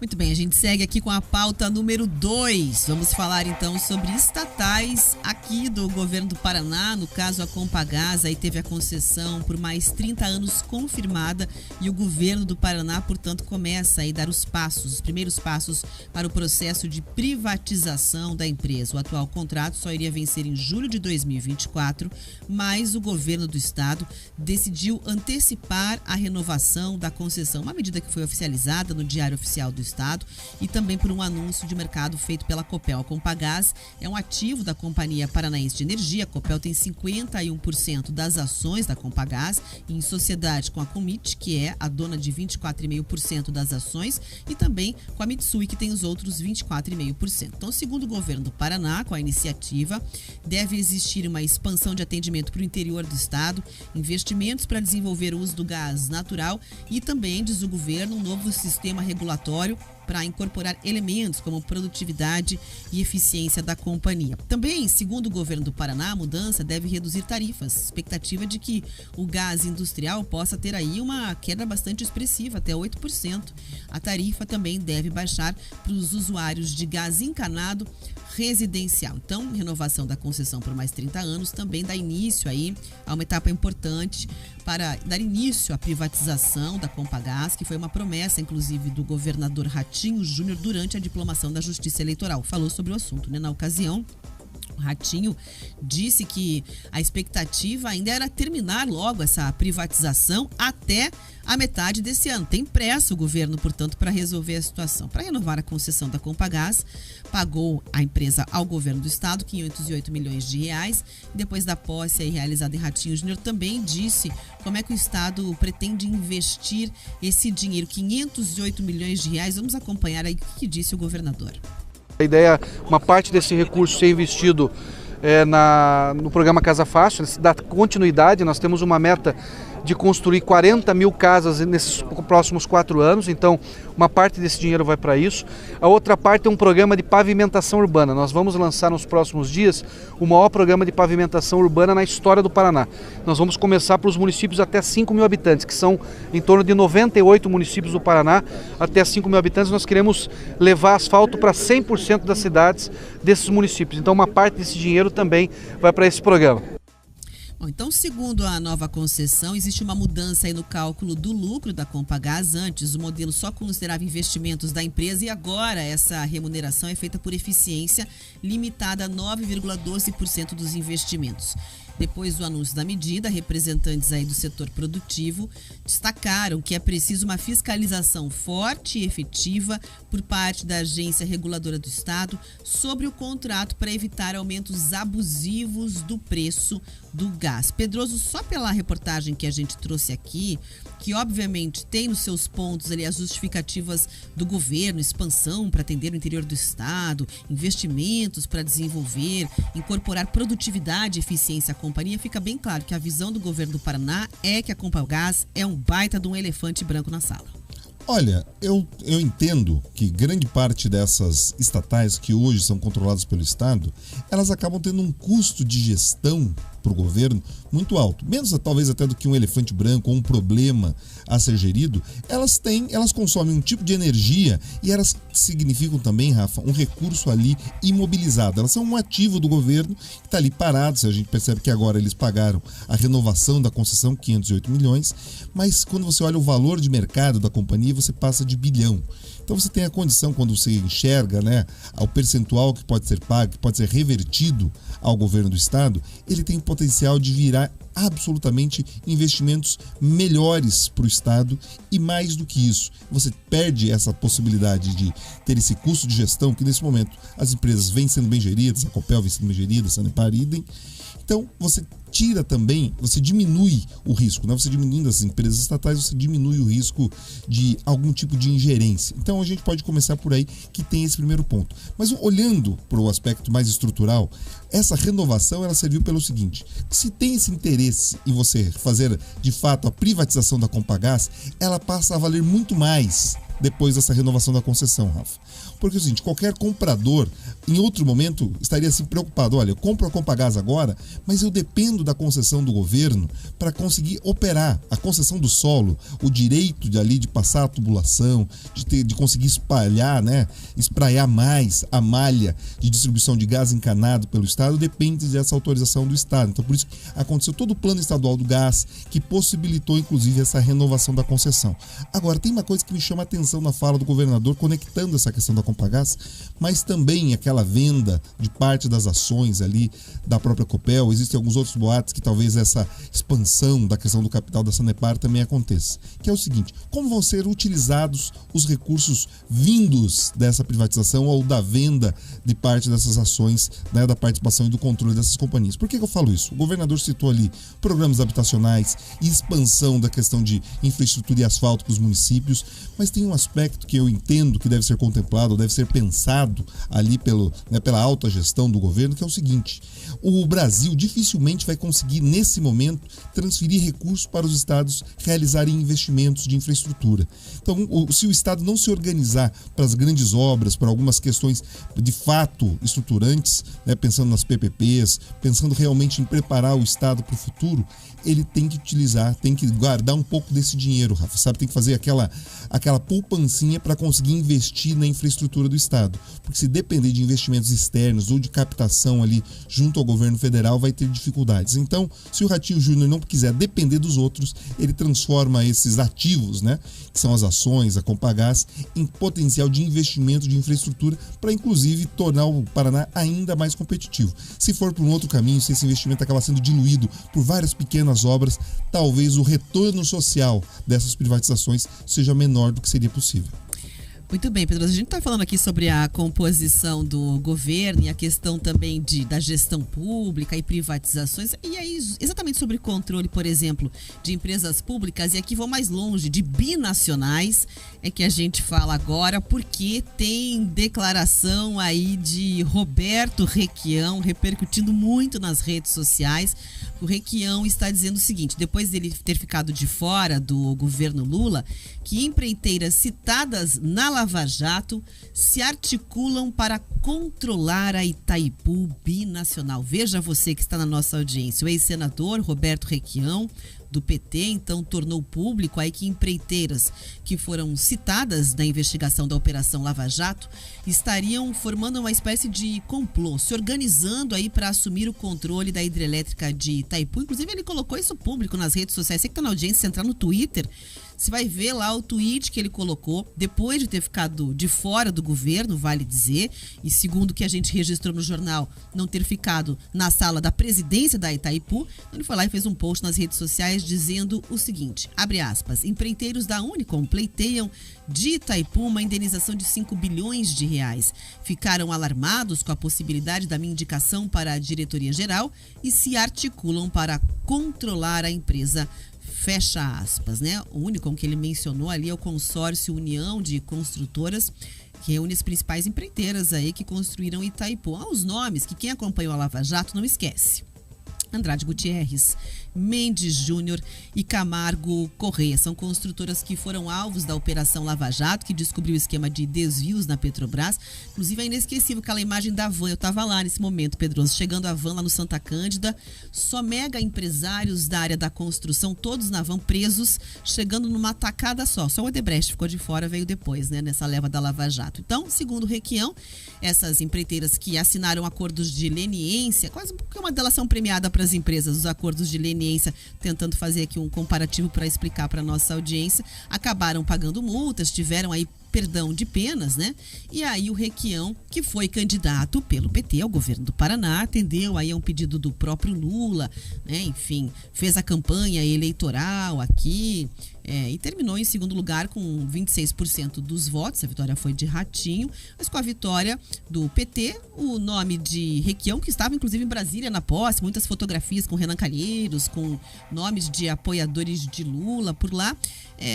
Muito bem, a gente segue aqui com a pauta número 2. Vamos falar então sobre estatais aqui do governo do Paraná. No caso, a Compagás aí teve a concessão por mais 30 anos confirmada e o governo do Paraná, portanto, começa a dar os primeiros passos para o processo de privatização da empresa. O atual contrato só iria vencer em julho de 2024, mas o governo do estado decidiu antecipar a renovação da concessão, uma medida que foi oficializada no Diário Oficial do Estado e também por um anúncio de mercado feito pela Copel. A Compagás é um ativo da Companhia Paranaense de Energia. A Copel tem 51% das ações da Compagás em sociedade com a Commit, que é a dona de 24,5% das ações, e também com a Mitsui, que tem os outros 24,5%. Então, segundo o governo do Paraná, com a iniciativa, deve existir uma expansão de atendimento para o interior do estado, investimentos para desenvolver o uso do gás natural e também, diz o governo, um novo sistema regulatório para incorporar elementos como produtividade e eficiência da companhia. Também, segundo o governo do Paraná, a mudança deve reduzir tarifas. Expectativa de que o gás industrial possa ter aí uma queda bastante expressiva, até 8%. A tarifa também deve baixar para os usuários de gás encanado residencial. Então, renovação da concessão por mais 30 anos também dá início aí a uma etapa importante para dar início à privatização da Compagás, que foi uma promessa, inclusive, do governador Ratinho Júnior durante a diplomação da Justiça Eleitoral. Falou sobre o assunto, né? Na ocasião, o Ratinho disse que a expectativa ainda era terminar logo essa privatização até a metade desse ano. Tem pressa o governo, portanto, para resolver a situação. Para renovar a concessão da Compagás, pagou a empresa ao governo do estado 508 milhões de reais. Depois da posse aí realizada em Ratinho Júnior, também disse como é que o estado pretende investir esse dinheiro, 508 milhões de reais. Vamos acompanhar aí o que disse o governador. A ideia é uma parte desse recurso ser investido no programa Casa Fácil, dar continuidade. Nós temos uma meta de construir 40 mil casas nesses próximos 4 anos, então uma parte desse dinheiro vai para isso. A outra parte é um programa de pavimentação urbana. Nós vamos lançar nos próximos dias o maior programa de pavimentação urbana na história do Paraná. Nós vamos começar para os municípios até 5 mil habitantes, que são em torno de 98 municípios do Paraná, até 5 mil habitantes. Nós queremos levar asfalto para 100% das cidades desses municípios. Então uma parte desse dinheiro também vai para esse programa. Bom, então, segundo a nova concessão, existe uma mudança aí no cálculo do lucro da Compagás. Antes, o modelo só considerava investimentos da empresa e agora essa remuneração é feita por eficiência, limitada a 9,12% dos investimentos. Depois do anúncio da medida, representantes aí do setor produtivo destacaram que é preciso uma fiscalização forte e efetiva por parte da Agência Reguladora do Estado sobre o contrato para evitar aumentos abusivos do preço do gás. Pedroso, só pela reportagem que a gente trouxe aqui, que obviamente tem nos seus pontos ali as justificativas do governo, expansão para atender o interior do estado, investimentos para desenvolver, incorporar produtividade e eficiência à companhia, fica bem claro que a visão do governo do Paraná é que a Compagás é um baita de um elefante branco na sala. Olha, eu entendo que grande parte dessas estatais que hoje são controladas pelo Estado, elas acabam tendo um custo de gestão para o governo muito alto, menos talvez até do que um elefante branco ou um problema a ser gerido. Elas consomem um tipo de energia e elas significam também, Rafa, um recurso ali imobilizado. Elas são um ativo do governo que está ali parado. A gente percebe que agora eles pagaram a renovação da concessão, 508 milhões, mas quando você olha o valor de mercado da companhia, você passa de bilhão. Então você tem a condição, quando você enxerga, né, o percentual que pode ser pago, que pode ser revertido ao governo do estado, ele tem o potencial de virar absolutamente investimentos melhores para o estado e mais do que isso, você perde essa possibilidade de ter esse custo de gestão que nesse momento as empresas vêm sendo bem geridas, a Copel vem sendo bem gerida, a Sanepar idem. Então você tira também, você diminui o risco, né? Você diminuindo as empresas estatais, você diminui o risco de algum tipo de ingerência. Então a gente pode começar por aí, que tem esse primeiro ponto. Mas olhando para o aspecto mais estrutural, essa renovação ela serviu pelo seguinte: se tem esse interesse em você fazer de fato a privatização da Compagás, ela passa a valer muito mais depois dessa renovação da concessão, Rafa. Porque é o seguinte, qualquer comprador, em outro momento, estaria assim preocupado. Olha, eu compro a Compagás agora, mas eu dependo da concessão do governo para conseguir operar a concessão do solo, o direito de passar a tubulação, de conseguir espalhar, né, espraiar mais a malha de distribuição de gás encanado pelo Estado, depende dessa autorização do Estado. Então, por isso que aconteceu todo o plano estadual do gás, que possibilitou, inclusive, essa renovação da concessão. Agora, tem uma coisa que me chama a atenção na fala do governador, conectando essa questão da Compagás, mas também aquela venda de parte das ações ali da própria Copel. Existem alguns outros boatos que talvez essa expansão da questão do capital da Sanepar também aconteça. Que é o seguinte, como vão ser utilizados os recursos vindos dessa privatização ou da venda de parte dessas ações, né, da participação e do controle dessas companhias? Por que eu falo isso? O governador citou ali programas habitacionais, expansão da questão de infraestrutura e asfalto para os municípios, mas tem um aspecto que eu entendo que deve ser contemplado, deve ser pensado ali pela alta gestão do governo, que é o seguinte: o Brasil dificilmente vai conseguir, nesse momento, transferir recursos para os estados realizarem investimentos de infraestrutura. Então, se o estado não se organizar para as grandes obras, para algumas questões de fato estruturantes, né, pensando nas PPPs, pensando realmente em preparar o estado para o futuro, ele tem que utilizar, tem que guardar um pouco desse dinheiro, Rafa, sabe? Tem que fazer aquela poupancinha para conseguir investir na infraestrutura do estado. Porque se depender de investimentos externos ou de captação ali junto ao governo federal, vai ter dificuldades. Então, se o Ratinho Júnior não quiser depender dos outros, ele transforma esses ativos, né, que são as ações, a Compagás, em potencial de investimento de infraestrutura para, inclusive, tornar o Paraná ainda mais competitivo. Se for por um outro caminho, se esse investimento acaba sendo diluído por várias pequenas obras, talvez o retorno social dessas privatizações seja menor do que seria possível. Muito bem, Pedro. A gente está falando aqui sobre a composição do governo e a questão também da gestão pública e privatizações. E aí, exatamente sobre controle, por exemplo, de empresas públicas. E aqui vou mais longe, de binacionais, é que a gente fala agora, porque tem declaração aí de Roberto Requião repercutindo muito nas redes sociais. O Requião está dizendo o seguinte: depois dele ter ficado de fora do governo Lula, que empreiteiras citadas na Lava Jato se articulam para controlar a Itaipu binacional. Veja você que está na nossa audiência. O ex-senador Roberto Requião, do PT, então tornou público aí que empreiteiras que foram citadas na investigação da Operação Lava Jato estariam formando uma espécie de complô, se organizando aí para assumir o controle da hidrelétrica de Itaipu. Inclusive, ele colocou isso público nas redes sociais. Você que está na audiência, se entrar no Twitter, você vai ver lá o tweet que ele colocou depois de ter ficado de fora do governo, vale dizer, e segundo o que a gente registrou no jornal, não ter ficado na sala da presidência da Itaipu. Ele foi lá e fez um post nas redes sociais dizendo o seguinte, abre aspas: empreiteiros da Unicom pleiteiam de Itaipu uma indenização de 5 bilhões de reais. Ficaram alarmados com a possibilidade da minha indicação para a diretoria geral e se articulam para controlar a empresa. Fecha aspas, né? O Unicom que ele mencionou ali é o consórcio União de Construtoras, que reúne as principais empreiteiras aí que construíram Itaipu. Os nomes que quem acompanhou a Lava Jato não esquece: Andrade Gutierrez, Mendes Júnior e Camargo Correia. São construtoras que foram alvos da Operação Lava Jato, que descobriu o esquema de desvios na Petrobras. Inclusive é inesquecível aquela imagem da van. Eu estava lá nesse momento, Pedroso, chegando a van lá no Santa Cândida. Só mega empresários da área da construção, todos na van presos, chegando numa tacada só. Só o Odebrecht ficou de fora, veio depois, né, nessa leva da Lava Jato. Então, segundo o Requião, essas empreiteiras que assinaram acordos de leniência, quase porque uma delação premiada para as empresas, os acordos de leniência, tentando fazer aqui um comparativo para explicar para a nossa audiência, acabaram pagando multas, tiveram aí perdão de penas, né? E aí o Requião, que foi candidato pelo PT ao governo do Paraná, atendeu aí a um pedido do próprio Lula, né? Enfim, fez a campanha eleitoral aqui, e terminou em segundo lugar com 26% dos votos. A vitória foi de Ratinho, mas com a vitória do PT, o nome de Requião, que estava inclusive em Brasília na posse, muitas fotografias com Renan Calheiros, com nomes de apoiadores de Lula por lá,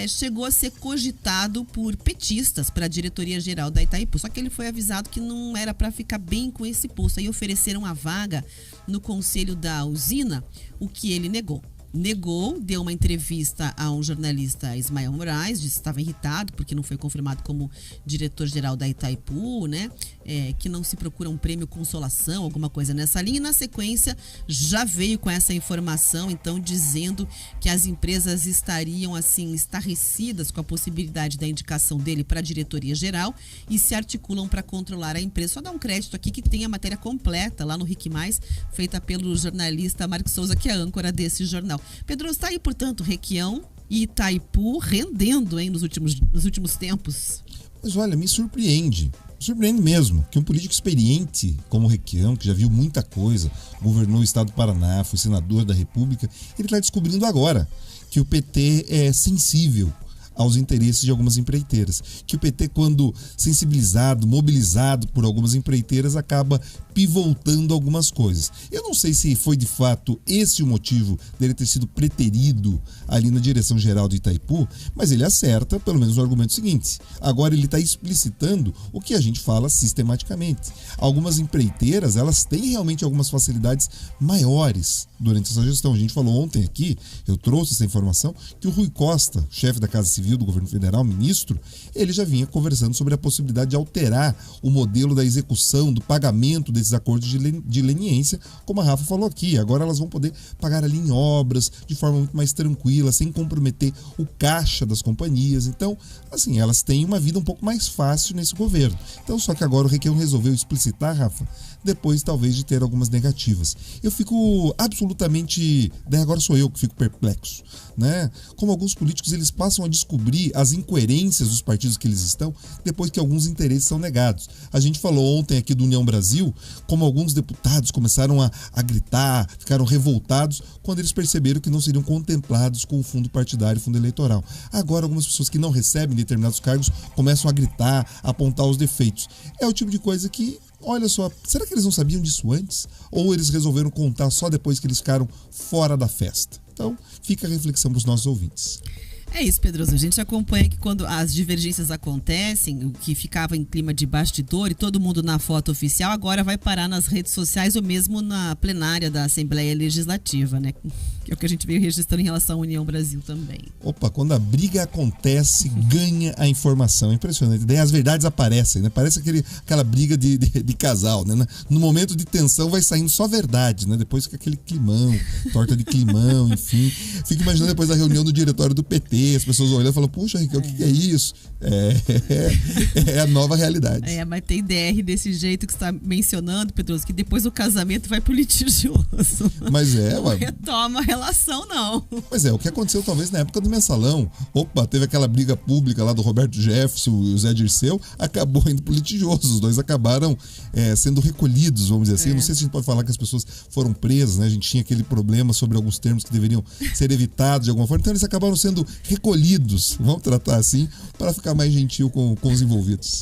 chegou a ser cogitado por petistas para a diretoria geral da Itaipu. Só que ele foi avisado que não era para ficar bem com esse posto. Aí ofereceram a vaga no conselho da usina, o que ele negou. negou, deu uma entrevista a um jornalista, Ismael Moraes, disse que estava irritado porque não foi confirmado como diretor-geral da Itaipu, né? Que não se procura um prêmio consolação, alguma coisa nessa linha. E na sequência já veio com essa informação, então, dizendo que as empresas estariam assim estarrecidas com a possibilidade da indicação dele para a diretoria geral e se articulam para controlar a empresa. Só dar um crédito aqui que tem a matéria completa lá no RIC+, feita pelo jornalista Marcos Souza, que é a âncora desse jornal. Pedro, está aí, portanto, Requião e Itaipu rendendo, hein, nos últimos tempos. Mas olha, me surpreende mesmo, que um político experiente como o Requião, que já viu muita coisa, governou o estado do Paraná, foi senador da República, ele está descobrindo agora que o PT é sensível aos interesses de algumas empreiteiras. Que o PT, quando sensibilizado, mobilizado por algumas empreiteiras, acaba pivotando algumas coisas. Eu não sei se foi de fato esse o motivo dele ter sido preterido ali na direção geral do Itaipu, mas ele acerta pelo menos o argumento seguinte. Agora ele está explicitando o que a gente fala sistematicamente. Algumas empreiteiras, elas têm realmente algumas facilidades maiores durante essa gestão. A gente falou ontem aqui, eu trouxe essa informação, que o Rui Costa, chefe da Casa Civil do governo federal, ministro, ele já vinha conversando sobre a possibilidade de alterar o modelo da execução, do pagamento desses acordos de leniência, como a Rafa falou aqui. Agora elas vão poder pagar ali em obras de forma muito mais tranquila, sem comprometer o caixa das companhias. Então, assim, elas têm uma vida um pouco mais fácil nesse governo. Então, só que agora o Requião resolveu explicitar, Rafa, depois talvez de ter algumas negativas. Eu fico absolutamente... Agora sou eu que fico perplexo, né? Como alguns políticos, eles passam a descobrir as incoerências dos partidos que eles estão depois que alguns interesses são negados. A gente falou ontem aqui do União Brasil, como alguns deputados começaram a gritar, ficaram revoltados quando eles perceberam que não seriam contemplados com o fundo partidário, fundo eleitoral. Agora algumas pessoas que não recebem determinados cargos começam a gritar, a apontar os defeitos. É o tipo de coisa que, olha só, será que eles não sabiam disso antes? Ou eles resolveram contar só depois que eles ficaram fora da festa? Então, fica a reflexão para os nossos ouvintes. É isso, Pedroso. A gente acompanha que quando as divergências acontecem, o que ficava em clima de bastidor e todo mundo na foto oficial, agora vai parar nas redes sociais ou mesmo na plenária da Assembleia Legislativa, né? Que é o que a gente veio registrando em relação à União Brasil também. Opa, quando a briga acontece, ganha a informação. É impressionante. Daí as verdades aparecem, né? Parece aquela briga de casal, né? No momento de tensão vai saindo só verdade, né? Depois fica aquele climão, torta de climão, enfim. Fico imaginando depois da reunião do diretório do PT, as pessoas olhando e falam, puxa, Ricardo, o que é isso? É a nova realidade. Mas tem DR desse jeito que você está mencionando, Pedroso, que depois o casamento vai pro litigioso. Mas não retoma a relação, não. Mas o que aconteceu talvez na época do Mensalão. Opa, teve aquela briga pública lá do Roberto Jefferson e o Zé Dirceu, acabou indo pro litigioso. Os dois acabaram sendo recolhidos, vamos dizer assim. Não sei se a gente pode falar que as pessoas foram presas, né? A gente tinha aquele problema sobre alguns termos que deveriam ser evitados de alguma forma. Então eles acabaram sendo recolhidos, vamos tratar assim, para ficar mais gentil com os envolvidos.